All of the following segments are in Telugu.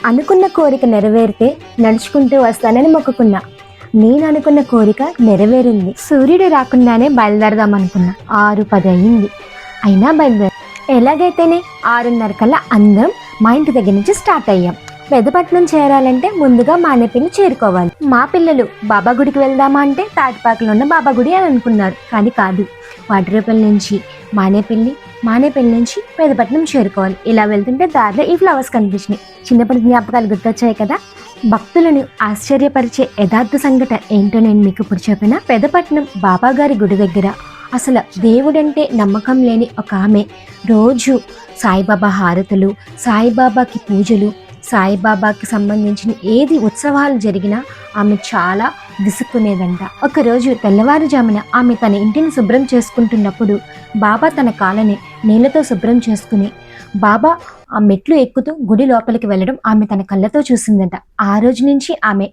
అనుకున్న కోరిక నెరవేరితే నడుచుకుంటూ వస్తానని మొక్కుకున్నా. నేను అనుకున్న కోరిక నెరవేరింది. సూర్యుడు రాకుండానే బయలుదేరదాం అనుకున్నా. 6:10 అయింది, అయినా బయలుదేరి. ఎలాగైతేనే 6:30 కల్లా అందరం మా ఇంటి దగ్గర నుంచి స్టార్ట్ అయ్యాం. పెద్దపట్నం చేరాలంటే ముందుగా మానేపల్లి చేరుకోవాలి. మా పిల్లలు బాబా గుడికి వెళ్దామా అంటే తాటిపాకలో ఉన్న బాబా గుడి అని అనుకున్నారు. కానీ కాదు, వాటిరేపల్లి నుంచి మానేపల్లి నుంచి పెద్దపట్నం చేరుకోవాలి. ఇలా వెళ్తుంటే దారిలో ఈ ఫ్లవర్స్ కనిపించినాయి. చిన్నప్పటి జ్ఞాపకాలు గుర్తొచ్చాయి కదా. భక్తులను ఆశ్చర్యపరిచే యథార్థ సంఘటన ఏంటో నేను మీకు ఇప్పుడు చెప్పిన. పెద్దపట్నం బాబా గారి గుడి దగ్గర అసలు దేవుడంటే నమ్మకం లేని ఒక ఆమె రోజు సాయిబాబా హారతులు, సాయిబాబాకి పూజలు, సాయిబాబాకి సంబంధించిన ఏది ఉత్సవాలు జరిగినా ఆమె చాలా విసుక్కునేదంట. ఒకరోజు తెల్లవారుజామున ఆమె తన ఇంటిని శుభ్రం చేసుకుంటున్నప్పుడు బాబా తన కాళ్ళని నీళ్ళతో శుభ్రం చేసుకుని బాబా ఆ మెట్లు ఎక్కుతూ గుడి లోపలికి వెళ్ళడం ఆమె తన కళ్ళతో చూసిందట. ఆ రోజు నుంచి ఆమె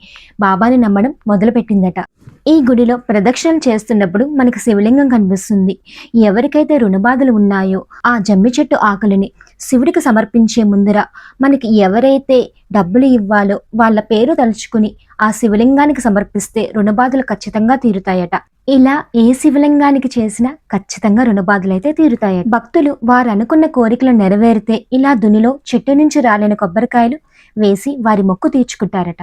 బాబాని నమ్మడం మొదలుపెట్టిందట. ఈ గుడిలో ప్రదక్షిణలు చేస్తున్నప్పుడు మనకి శివలింగం కనిపిస్తుంది. ఎవరికైతే రుణబాధలు ఉన్నాయో ఆ జమ్మి చెట్టు ఆకులని శివుడికి సమర్పించే ముందర మనకి ఎవరైతే డబ్బులు ఇవ్వాలో వాళ్ళ పేరు తలుచుకుని ఆ శివలింగానికి సమర్పిస్తే రుణబాధలు ఖచ్చితంగా తీరుతాయట. ఇలా ఏ శివలింగానికి చేసినా ఖచ్చితంగా రుణబాధలు అయితే తీరుతాయట. భక్తులు వారు అనుకున్న కోరికలు నెరవేరితే ఇలా దునిలో చెట్టు నుంచి రాలిన కొబ్బరికాయలు వేసి వారి మొక్కు తీర్చుకుంటారట.